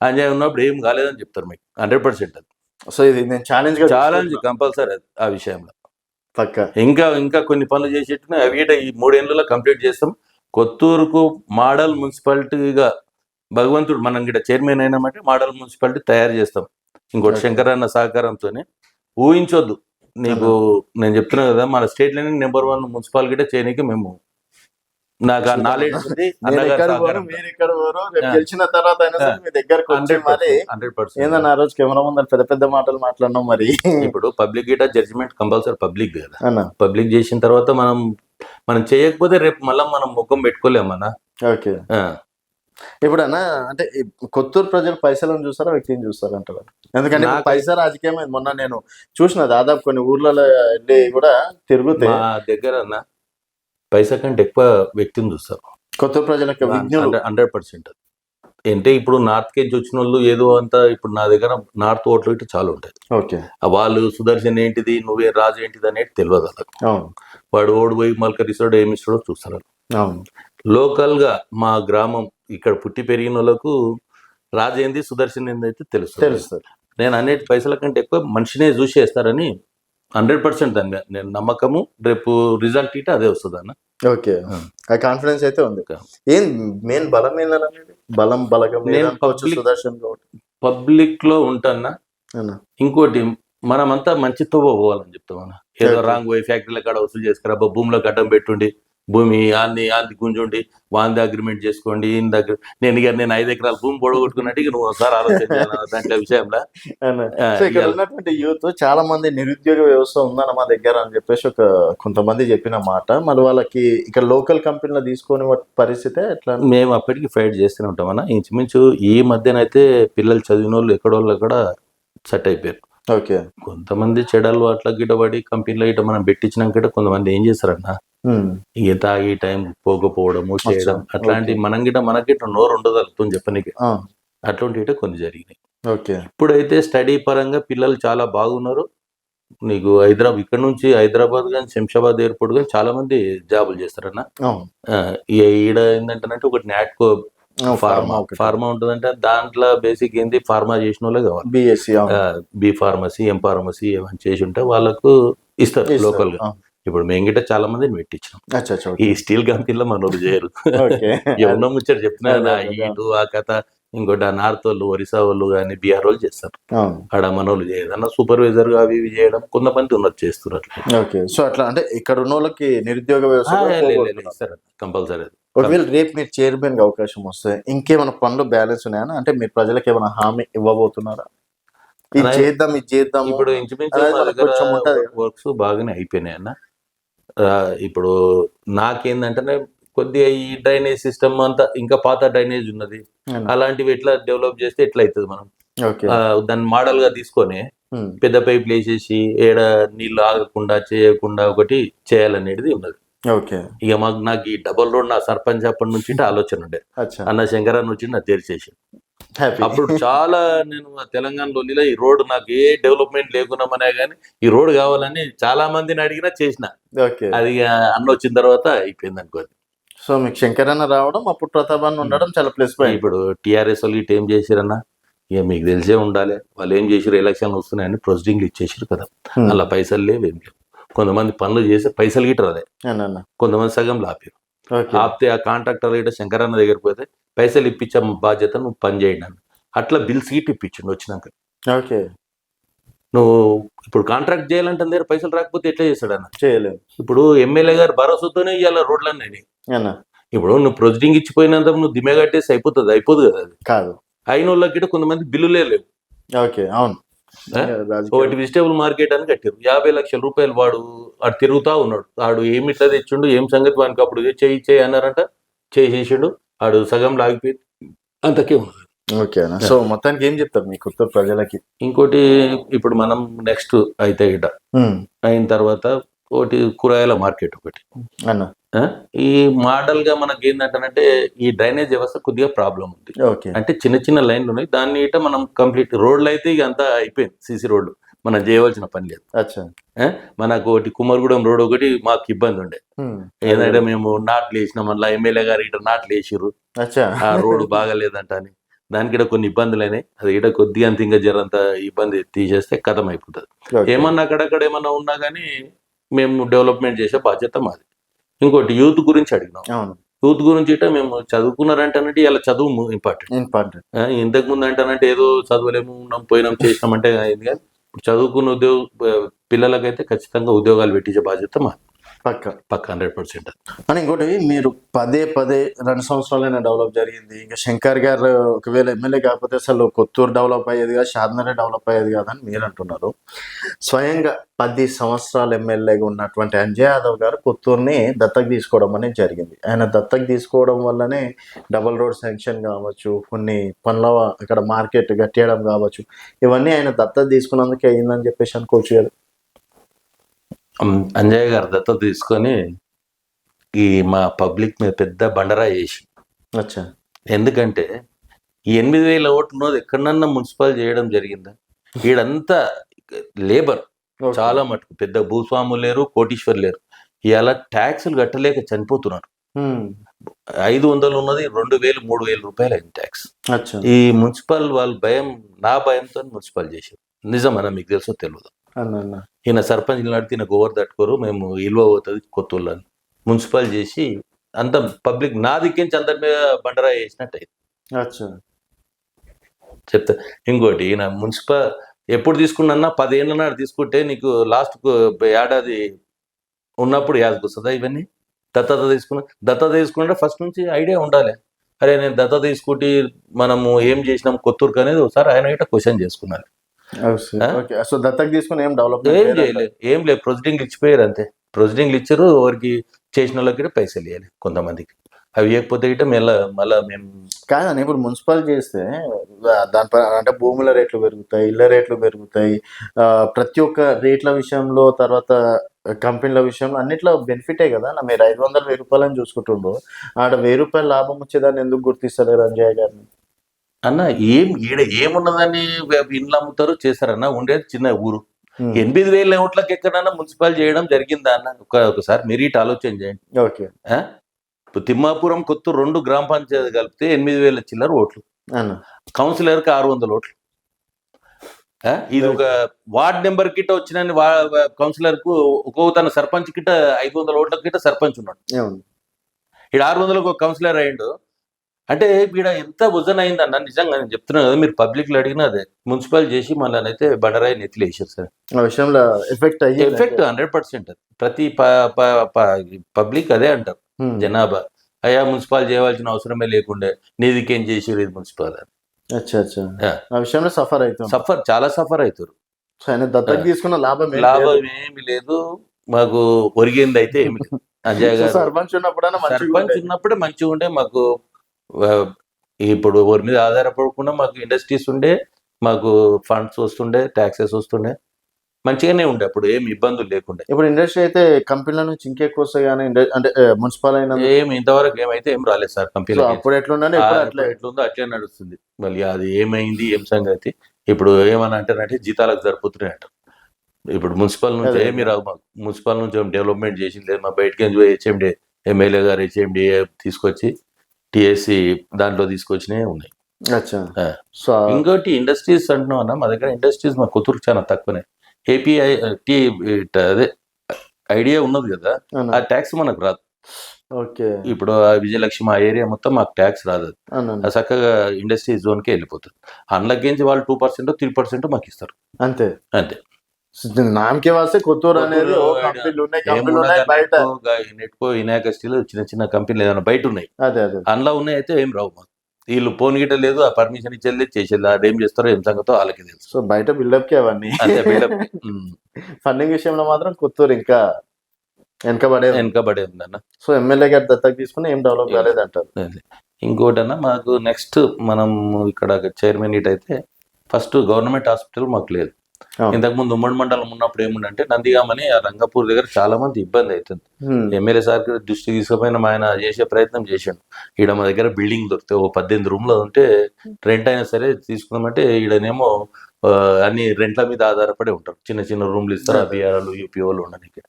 అంజయ్ ఉన్నప్పుడు ఏం కాలేదని చెప్తారు మీకు 100%. అది సో ఇది నేను ఛాలెంజ్ కంపల్సరీ అది ఆ విషయంలో. పక్కా ఇంకా కొన్ని పనులు చేసేట్టున్నాయి, అవి ఈ 3 ఏళ్ళలో కంప్లీట్ చేస్తాం. కొత్తూరుకు మోడల్ మున్సిపాలిటీగా భగవంతుడు మనం గిట్ట చైర్మన్ అయినామంటే మోడల్ మున్సిపాలిటీ తయారు చేస్తాం. ఇంకోటి శంకర్ అన్న సహకారంతోనే ఊహించొద్దు. నీకు నేను చెప్తున్నా కదా, మన స్టేట్ లోనే నెంబర్ 1 మున్సిపాలిటీ చేయడానికి మేము నాకు ఆ నాలెడ్జ్ ఉంది. గెలిచిన తర్వాత మీ దగ్గరకు ఏందన్న ఆ రోజు కెమెరా ముందు పెద్ద పెద్ద మాటలు మాట్లాడినాం. మరి ఇప్పుడు పబ్లిక్ గిట జడ్జిమెంట్ కంపల్సరీ పబ్లిక్ కదా, పబ్లిక్ చేసిన తర్వాత మనం చేయకపోతే రేపు మళ్ళీ మనం ముఖం పెట్టుకోలేమన్నా. ఓకే ఇప్పుడు అన్న అంటే కొత్తూరు ప్రజలు పైసలను చూస్తారా వ్యక్తిని చూస్తారా అంటారు? ఎందుకంటే పైసా రాజకీయమైంది. మొన్న నేను చూసిన దాదాపు కొన్ని ఊర్లలో వెళ్ళి కూడా తిరుగుతే మా దగ్గర అన్న పైసా కంటే ఎక్కువ వ్యక్తిని చూస్తారు కొత్తూరు ప్రజలకు 100%. అంటే ఇప్పుడు నార్త్ కెంచి వచ్చిన వాళ్ళు ఏదో అంతా, ఇప్పుడు నా దగ్గర నార్త్ ఓట్లు ఇటు చాలా ఉంటాయి. ఓకే వాళ్ళు సుదర్శన్ ఏంటిది, నువ్వే రాజు ఏంటిది అనేది తెలియదు వాళ్ళకి. వాడు ఓడిపోయి మల్కరిస్తాడో ఏమిస్తాడో చూస్తారు. లోకల్ గా మా గ్రామం ఇక్కడ పుట్టి పెరిగిన వాళ్ళకు రాజు ఏంది సుదర్శన్ ఏంది అయితే తెలుస్తుంది. నేను అనేటి పైసల కంటే ఎక్కువ మనిషినే చూసేస్తారని 100% దాన్ని నేను నమ్మకము. రేపు రిజల్ట్ ఇట అదే వస్తుంది అన్న. ఓకే ఆ కాన్ఫిడెన్స్ అయితే ఉంది. ఏం మెయిన్ బలం ఏందన్న? బలగం పబ్లిక్ లో ఉంటానా. ఇంకోటి మనమంతా మంచితో పోవాలని చెప్తామన్నా. ఏదో రాంగ్ పోయి ఫ్యాక్టరీల కాడ వసూలు చేసుకురా, భూమిలో గడ్డం పెట్టుండి భూమి ఆంది కూంచుండి వాంది అగ్రిమెంట్ చేసుకోండి. నేను 5 ఎకరాల భూమి పొడగొట్టుకున్నట్టు నువ్వు ఒకసారి ఆలోచించాను దాంట్లో విషయంలో. ఇక్కడ ఉన్నటువంటి యూత్ చాలా మంది నిరుద్యోగ వ్యవస్థ ఉందన్న మా దగ్గర అని చెప్పేసి కొంతమంది చెప్పిన మాట. మళ్ళీ వాళ్ళకి ఇక్కడ లోకల్ కంపెనీలో తీసుకొని పరిస్థితి ఎట్లా? మేము అప్పటికి ఫైట్ చేస్తూనే ఉంటామన్నా. ఇంచుమించు ఈ మధ్యనైతే పిల్లలు చదివిన వాళ్ళు ఎక్కడోళ్ళు కూడా సెట్ అయిపోయారు. ఓకే. కొంతమంది చెడలు అట్లా గిటబడి కంపెనీలో ఇట మనం పెట్టించినాక కొంతమంది ఏం చేస్తారన్న ఇక తాగి టైం పోకపోవడము చేయడం అట్లాంటి మనం గిట మనకిట నోరు ఉండదు అర్థం చెప్పనీకి. అట్లాంటి ఇట కొన్ని జరిగినాయి. ఓకే. ఇప్పుడైతే స్టడీ పరంగా పిల్లలు చాలా బాగున్నారు. నీకు ఇక్కడ నుంచి హైదరాబాద్ కానీ శంషాబాద్ ఎయిర్పోర్ట్ కానీ చాలా మంది జాబులు చేస్తారన్న. ఈడ ఏంటంటే ఒకటి నాట్కో ఫార్మా ఉంటుందంటే దాంట్లో బేసిక్ ఏంది ఫార్మా చేసిన వాళ్ళే కావాలి. బి ఫార్మసీ, ఎం ఫార్మసీ ఏమైనా చేసి ఉంటే వాళ్ళకు ఇస్తారు లోకల్ గా. ఇప్పుడు మేము గిట్ట చాలా మందిని పెట్టించాం. ఈ స్టీల్ కంపెనీలో మన వాళ్ళు చేయరు. ఎవరో ముచ్చట చెప్తున్నా ఇటు ఆ కథ. ఇంకోటి ఆ నార్త్ వాళ్ళు, ఒరిస్సా వాళ్ళు కానీ బీహార్ వాళ్ళు చేస్తారు. ఆడ మన వాళ్ళు చేయదన్న సూపర్వైజర్ గా అవి ఇవి చేయడం కొంతమంది ఉన్నది చేస్తున్నారు. సో అట్లా అంటే ఇక్కడ ఉన్న వాళ్ళకి నిరుద్యోగ వ్యవస్థ కంపల్సరీ. ఒకవేళ రేపు మీరు చైర్మన్ గా అవకాశం వస్తే ఇంకేమైనా పనులు బ్యాలెన్స్ ఉన్నాయా? అంటే మీరు ప్రజలకు ఏమైనా హామీ ఇవ్వబోతున్నారా? ఇది చేద్దాం ఇప్పుడు ఇంచుమించు వర్క్స్ బాగానే అయిపోయినాయి అన్న. ఇప్పుడు నాకేందంటే కొద్దిగా ఈ డ్రైనేజ్ సిస్టమ్ అంతా ఇంకా పాత డ్రైనేజ్ ఉన్నది. అలాంటివి ఎట్లా డెవలప్ చేస్తే ఎట్లా అవుతుంది మనం దాన్ని మోడల్ గా తీసుకొని పెద్ద పైపులు వేసేసి ఏడ నీళ్లు ఆగకుండా చేయకుండా ఒకటి చేయాలనేది ఉన్నది. ఇక నాకు ఈ డబల్ రోడ్ నా సర్పంచ్ అప్పటి నుంచి ఆలోచన ఉండే. అన్న శంకరాన్ని వచ్చి నాకు తెరిచేసి అప్పుడు చాలా నేను తెలంగాణలో ఈ రోడ్ నాకు ఏ డెవలప్మెంట్ లేకున్నామనే కానీ ఈ రోడ్ కావాలని చాలా మందిని అడిగినా చేసిన. అది అన్న వచ్చిన తర్వాత అయిపోయింది అనుకోండి. సో మీకు శంకరన్న రావడం అప్పుడు ప్రతాపాన్ని ఉండడం చాలా ప్లస్ పాయింట్. ఇప్పుడు టీఆర్ఎస్ వాళ్ళు ఇటు ఏం చేసిరన్నా ఇక మీకు తెలిసే ఉండాలి. వాళ్ళు ఏం చేసారు, ఎలక్షన్లు వస్తున్నాయని ప్రొసీడింగ్లు ఇచ్చేసారు కదా. అలా పైసలు లేవు ఏం లేవు. కొంతమంది పనులు చేసి పైసలు గిట్ట అదే, కొంతమంది సగం ఆపారు. ఆపితే ఆ కాంట్రాక్టర్ గిట్ట శంకరన్న దగ్గర పోతే పైసలు ఇప్పించే బాధ్యత నువ్వు పని చేయండి అని అట్లా బిల్స్ గిట్ ఇప్పించండి వచ్చినాక. నువ్వు ఇప్పుడు కాంట్రాక్ట్ చేయాలంటే దగ్గర పైసలు రాకపోతే ఎట్లా చేస్తాడన్న? చేయలేదు. ఇప్పుడు ఎమ్మెల్యే గారు భరోసాతోనే ఇవాళ రోడ్లన్నీ. ఇప్పుడు నువ్వు ప్రొసీడింగ్ ఇచ్చిపోయినంత నువ్వు దిమ్మె కట్టేసి అయిపోదు కదా. అది కాదు. అయిన వాళ్ళకి గిట్ట కొంతమంది బిల్లులే లేవు. అవును. ఒకటి వెజిటేబుల్ మార్కెట్ అని కట్టారు. 50 లక్షల రూపాయలు వాడు అటు తిరుగుతా ఉన్నాడు. వాడు ఏమి ఇట్లా తెచ్చిండు, ఏం సంగతి వానికి అప్పుడు చేయి అన్నారంట, చేసేసిండు. వాడు సగం లాగిపోయి అంతకే ఉన్నది. ఓకేనా. సో మొత్తానికి ఏం చెప్తారు మీ కొత్త ప్రజలకి? ఇంకోటి ఇప్పుడు మనం నెక్స్ట్ అయితే గిట్ట అయిన తర్వాత ఒకటి కూరగాయల మార్కెట్ ఒకటి అన్న. ఈ మోడల్ గా మనకి ఏంటంటే ఈ డ్రైనేజ్ వ్యవస్థ కొద్దిగా ప్రాబ్లం ఉంది. అంటే చిన్న చిన్న లైన్లు ఉన్నాయి. దాన్ని ఇట మనం కంప్లీట్ రోడ్లు అయితే ఇక అంతా అయిపోయింది. సీసీ రోడ్లు మనం చేయవలసిన పని లేదు. మనకు ఒకటి కుమ్మరిగూడెం రోడ్ ఒకటి మాకు ఇబ్బంది ఉండే. ఏంటంటే మేము నాట్లు వేసినాం, మళ్ళీ ఎమ్మెల్యే గారు ఇట నాట్లు వేసిర్రు, ఆ రోడ్డు బాగాలేదంట అని దానికి ఇట కొన్ని ఇబ్బందులు అయినాయి. అది ఇట కొద్దిగా అంత ఇంకా జరంత ఇబ్బంది తీసేస్తే కథం అయిపోతుంది. ఏమన్నా అక్కడక్కడ ఏమన్నా ఉన్నా కానీ మేము డెవలప్మెంట్ చేసే బాధ్యత మాది. ఇంకోటి యూత్ గురించి అడిగినాం. యూత్ గురించి ఇట మేము చదువుకున్నారంటే ఇలా చదువు ఇంపార్టెంట్. ఇంతకు ముందు అంటానంటే ఏదో చదువులేము ఉన్నాం పోయినాం చేసినామంటే అయింది. కానీ చదువుకున్న పిల్లలకైతే ఖచ్చితంగా ఉద్యోగాలు పెట్టించే బాధ్యత మాది. పక్క 100%. అని ఇంకోటి మీరు పదే 2 సంవత్సరాలైనా డెవలప్ జరిగింది. ఇంకా శంకర్ గారు ఒకవేళ ఎమ్మెల్యే కాకపోతే అసలు కొత్తూరు డెవలప్ అయ్యేది కాదు, షాద్నగర్ డెవలప్ అయ్యేది కాదని మీరు అంటున్నారు. స్వయంగా 10 సంవత్సరాలు ఎమ్మెల్యేగా ఉన్నటువంటి అంజయ్ యాదవ్ గారు కొత్తూరుని దత్తత తీసుకోవడం అనేది జరిగింది. ఆయన దత్తత తీసుకోవడం వల్లనే డబల్ రోడ్ శాంక్షన్ కావచ్చు, కొన్ని పనుల అక్కడ మార్కెట్ కట్టేయడం కావచ్చు, ఇవన్నీ ఆయన దత్తత తీసుకున్నందుకే అయిందని చెప్పేసి అనుకోవచ్చు కదా. అంజయ్ గారు దత్తత తీసుకొని ఈ మా పబ్లిక్ మీద పెద్ద బండరా చేసి, ఎందుకంటే ఈ 8,000 ఓట్లు ఎక్కడన్నా మున్సిపల్ చేయడం జరిగిందా? ఈడంతా లేబర్ చాలా మటుకు పెద్ద భూస్వాములు లేరు, కోటీశ్వరు లేరు. ఇవాళ ట్యాక్సులు కట్టలేక చనిపోతున్నారు. 500 ఉన్నది 2,000, 3,000 రూపాయలు అయింది ట్యాక్స్. ఈ మున్సిపల్ వాళ్ళు నా భయంతో మున్సిపల్ చేశారు. నిజమన్నా మీకు తెలుసో తెలియదు. ఈయన సర్పంచ్ నడితే ఈయన గోవర్ తట్టుకోరు, మేము ఇల్వ పోతుంది కొత్తూళ్ళని మున్సిపల్ చేసి అంత పబ్లిక్ నా దిక్కించి అందరి మీద బండరా వేసినట్టు అయింది. చెప్తా. ఇంకోటి ఈయన మున్సిపల్ ఎప్పుడు తీసుకున్నా 10 ఏళ్ళ నాడు తీసుకుంటే నీకు లాస్ట్ ఏడాది ఉన్నప్పుడు యాదకొస్తుందా ఇవన్నీ? దత్తత తీసుకుంటే ఫస్ట్ నుంచి ఐడియా ఉండాలి. అరే నేను దత్తత తీసుకుంటే మనము ఏం చేసినాం కొత్తూరుకు అనేది ఒకసారి ఆయన గిట్ట క్వశ్చన్ చేసుకున్నారు. దత్తత తీసుకుని ఏం చేయలేదు, ఏం లేదు. ప్రొసీడింగ్లు ఇచ్చిపోయారు అంతే. ప్రొసీడింగ్లు ఇచ్చారు, ఎవరికి చేసిన వాళ్ళకి పైసలు ఇవ్వాలి కొంతమందికి. అవి ఇవ్వకపోతే గిట్ట మళ్ళా మేము కాదని ఇప్పుడు మున్సిపల్ చేస్తే దానిపై అంటే భూముల రేట్లు పెరుగుతాయి, ఇళ్ళ రేట్లు పెరుగుతాయి, ప్రతి ఒక్క రేట్ల విషయంలో, తర్వాత కంపెనీల విషయంలో అన్నిట్లో బెనిఫిటే కదా. మీరు 500 1000 రూపాయలని చూసుకుంటుండ్రు, ఆడ 1000 రూపాయలు లాభం వచ్చేదాన్ని ఎందుకు గుర్తిస్తలేరు అంజయ్య గారిని? అన్న ఏమున్నదని ఇండ్లు అమ్ముతారు చేస్తారన్న, ఉండేది చిన్న ఊరు. 8,000 ఓట్లకి ఎక్కడన్నా మున్సిపల్ చేయడం జరిగిందా అన్న? ఒకసారి మెరిట్ ఆలోచన చేయండి. ఓకే. ఇప్పుడు తిమ్మాపురం కొత్తూరు 2 గ్రామ పంచాయతీ కలిపితే 8,000 చిల్లర ఓట్లు, కౌన్సిలర్కి 600 ఓట్లు. ఇది ఒక వార్డ్ నెంబర్ కిட்ட వచ్చిన కౌన్సిలర్ కు తన సర్పంచ్ కిட்ட 500 ఓట్ల కిட்ட సర్పంచ్ ఉన్నాడు. ఇక్కడ 600కు ఒక కౌన్సిలర్ అయ్యిండు. అంటే ఇక్కడ ఎంత వజన్ అయిందన్న, నిజంగా నేను చెప్తున్నా కదా, మీరు పబ్లిక్ లో అడిగినా అదే మున్సిపల్ చేసి మళ్ళీ అయితే బండరాయి నెత్తిలు వేసారు సార్. ఆ విషయంలో ఎఫెక్ట్ 100%. ప్రతి పబ్లిక్ అదే అంటారు జనాభా, అయ్యా మున్సిపల్ చేయవలసిన అవసరమే లేకుండే, నీదికేం చేసి ఇది మున్సిపల్ అని. ఆ విషయంలో చాలా సఫర్ అవుతారు. దత్తత తీసుకున్న లాభం ఏమి లేదు, మాకు ఒరిగింది అయితే ఏమి లేదు. అజయ్ గారు సర్పంచ్ ఉన్నప్పుడే మంచిగా ఉండే, మాకు ఇప్పుడు ఎవరి మీద ఆధారపడకుండా మాకు ఇండస్ట్రీస్ ఉండే, మాకు ఫండ్స్ వస్తుండే, ట్యాక్సెస్ వస్తుండే, మంచిగానే ఉండే, అప్పుడు ఏమి ఇబ్బందులు లేకుండే. ఇప్పుడు ఇండస్ట్రీ అయితే కంపెనీల నుంచి ఇంకెక్కువ వస్తాయి కానీ అంటే మున్సిపల్ అయినా ఇంతవరకు ఏమైతే ఏం రాలేదు సార్ కంపెనీ. అప్పుడు ఎట్లుందో అట్లే నడుస్తుంది. మళ్ళీ అది ఏమైంది ఏం సంగతి ఇప్పుడు ఏమని అంటారంటే జీతాలకు సరిపోతున్నాయి అంటారు. ఇప్పుడు మున్సిపల్ నుంచి ఏమి రావు, మాకు మున్సిపల్ నుంచి డెవలప్మెంట్ చేసింది లేదు. మా బయటకి హెచ్ఎండి ఎమ్మెల్యే గారు హెచ్ఎండి తీసుకొచ్చి టిఎస్సి దాంట్లో తీసుకొచ్చినవి ఉన్నాయి. ఇంకోటి ఇండస్ట్రీస్ అంటున్నాం అన్న, మా దగ్గర ఇండస్ట్రీస్ మా కొత్తూరు చాలా తక్కువనే. ఏపీఐ అదే ఐడియా ఉన్నది కదా, ఆ ట్యాక్స్ మనకు రాదు. ఇప్పుడు విజయలక్ష్మి ఆ ఏరియా మొత్తం మాకు ట్యాక్స్ రాదు. చక్కగా ఇండస్ట్రీ జోన్కే వెళ్ళిపోతుంది. అందులోకించి వాళ్ళు 2% 3% మాకు ఇస్తారు. అంతే. నామకే వాస్తే కొత్తూరు అనేది నెట్కో వినాయక స్టీల్ చిన్న చిన్న కంపెనీలు ఏదైనా బయట ఉన్నాయి, అందులో ఉన్నాయి అయితే ఏం రావు మాకు. వీళ్ళు ఫోన్ గిట్ట లేదు, ఆ పర్మిషన్ ఇచ్చేది చేసేది, అదేం చేస్తారో ఏం సంగతో వాళ్ళకి తెలుసు. సో బయట బిల్డప్ కి అవన్నీ ఫండింగ్ విషయంలో మాత్రం కొత్తూరు ఇంకా వెనకబడే ఉందన్న. సో ఎమ్మెల్యే గారి దత్తత తీసుకుని ఏం డెవలప్ కాలేదు అంటారు. ఇంకోటి అన్న, మాకు నెక్స్ట్ మనం ఇక్కడ చైర్మన్ ఇట్ అయితే ఫస్ట్ గవర్నమెంట్ హాస్పిటల్ మాకు లేదు. ఇంతకుముందు ఉమ్మడి మండలం ఉన్నప్పుడు ఏముండంటే నందిగామని ఆ రంగపూర్ దగ్గర చాలా మంది ఇబ్బంది అవుతుంది. ఎమ్మెల్యే సార్ దృష్టి తీసుకుపోయిన ఆయన చేసే ప్రయత్నం చేశాడు. ఈడ మా దగ్గర బిల్డింగ్ దొరికితే 18 రూమ్లు ఉంటే రెంట్ అయినా సరే తీసుకున్నామంటే ఈడనేమో అన్ని రెంట్ల మీద ఆధారపడి ఉంటారు. చిన్న చిన్న రూమ్లు ఇస్తారు, బీఆర్ఓలు యూపీఓలు ఉండడానికి.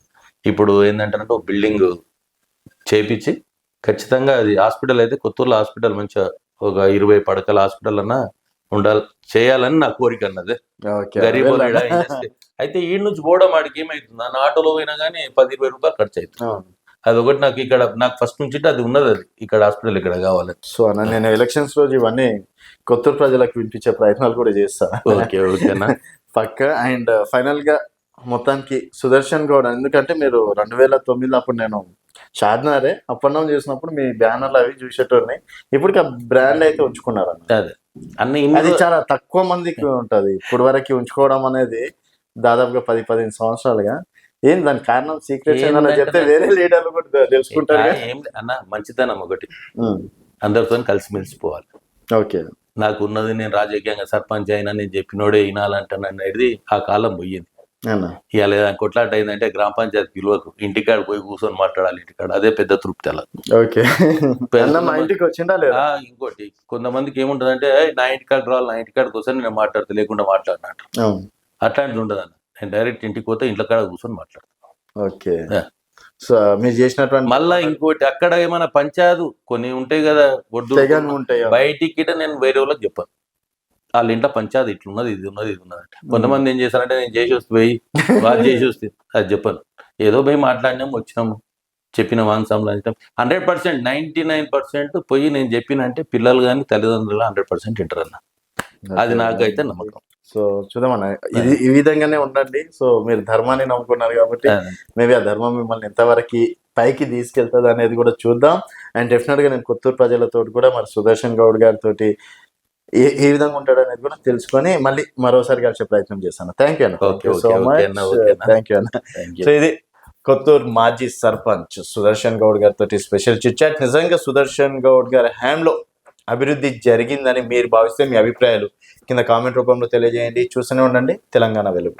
ఇప్పుడు ఏంటంటే ఒక బిల్డింగ్ చేపించి ఖచ్చితంగా అది హాస్పిటల్ అయితే కొత్తూరులో హాస్పిటల్ మంచిగా ఒక 20 పడకల హాస్పిటల్ అన్నా ఉండాలి, చేయాలని నా కోరిక అన్నది. గరీబ్ అయితే ఈ నుంచి పోవడం వాడికి ఏమైతుంది, నా ఆటోలో పోయినా కానీ 10-20 రూపాయలు ఖర్చు అవుతుంది. అదొకటి నాకు ఇక్కడ నాకు ఫస్ట్ నుంచి అది ఉన్నది, అది ఇక్కడ హాస్పిటల్ ఇక్కడ కావాలి. సో అన్న నేను ఎలక్షన్స్ రోజు ఇవన్నీ కొత్తూరు ప్రజలకు వినిపించే ప్రయత్నాలు కూడా చేస్తా. ఓకేనా పక్క. అండ్ ఫైనల్ గా మొత్తానికి సుదర్శన్ గౌడ్, ఎందుకంటే మీరు 2009లో అప్పుడు నేను షాద్నారే అప్ అండ్ డౌన్ చేసినప్పుడు మీ బ్యానర్లు అవి చూసేటోని, ఇప్పటికి ఆ బ్రాండ్ అయితే ఉంచుకున్నారు అదే అన్ని. అది చాలా తక్కువ మందికి ఉంటది ఇప్పుడు వరకు ఉంచుకోవడం అనేది, దాదాపుగా 10-15 సంవత్సరాలుగా. ఏం దాని కారణం, సీక్రెట్స్ ఏమైనా చెప్తే వేరే లీడర్లు కూడా తెలుసుకుంటారు. అన్న మంచితనం ఒకటి, అందరితో కలిసి మెలిసిపోవాలి. ఓకే. నాకు ఉన్నది, నేను రాజకీయంగా సర్పంచ్ అయినా నేను చెప్పినోడే వినాలంటాననేది ఆ కాలం పోయింది. ఇవాళ కొట్లాట అయిందంటే గ్రామ పంచాయతీ పిలువకు, ఇంటికాడ పోయి కూర్చొని మాట్లాడాలి ఇంటికాడ, అదే పెద్ద తృప్తి. అలా ఇంకోటి కొంతమందికి ఏముంటదంటే నా ఇంటికాడ రావాలి, నా ఇంటికాడికి వస్తే నేను మాట్లాడతా, లేకుండా మాట్లాడినట్టు అట్లాంటిది ఉండదు అన్న. నేను డైరెక్ట్ ఇంటికి పోతే ఇంట్లో కాడ కూర్చొని మాట్లాడతాను. ఓకే. సో మీరు చేసినటువంటి మళ్ళా ఇంకోటి అక్కడ ఏమైనా పంచాయతీ కొన్ని ఉంటాయి కదా, బయటికి నేను వేరే వాళ్ళకి చెప్పాను, వాళ్ళ ఇంట్లో పంచాయతీ ఇట్లున్నది, ఇది ఉన్నది, ఇది ఉన్నది. కొంతమంది ఏం చేస్తారంటే నేను చేసి వస్తే పోయి వాళ్ళు చేసి వస్తే అది చెప్పాను, ఏదో పోయి మాట్లాడినాము వచ్చినాము చెప్పిన వాంగ్సాంలు 100% 99% పోయి నేను చెప్పినంటే పిల్లలు కానీ తల్లిదండ్రులు 100% వింటారు అన్న. అది నాకైతే నమ్మకం. సో చూద్దామన్న, ఇది ఈ విధంగానే ఉండండి. సో మీరు ధర్మాన్ని నమ్ముకున్నారు కాబట్టి మేబీ ఆ ధర్మం మిమ్మల్ని ఎంతవరకు పైకి తీసుకెళ్తుంది అనేది కూడా చూద్దాం. అండ్ డెఫినెట్ గా నేను కొత్తూరు ప్రజలతో కూడా మరి సుదర్శన్ గౌడ్ గారితో ఏ విధంగా ఉంటాడు అనేది కూడా తెలుసుకొని మళ్ళీ మరోసారి కలిసే ప్రయత్నం చేస్తాను. థ్యాంక్ యూ అన్న. సో ఇది కొత్తూరు మాజీ సర్పంచ్ సుదర్శన్ గౌడ్ గారితో స్పెషల్ చిట్చాట్. నిజంగా సుదర్శన్ గౌడ్ గారి హ్యాండ్లో అభివృద్ధి జరిగిందని మీరు భావిస్తే మీ అభిప్రాయాలు కింద కామెంట్ రూపంలో తెలియజేయండి. చూస్తూనే ఉండండి తెలంగాణ వెలుగు.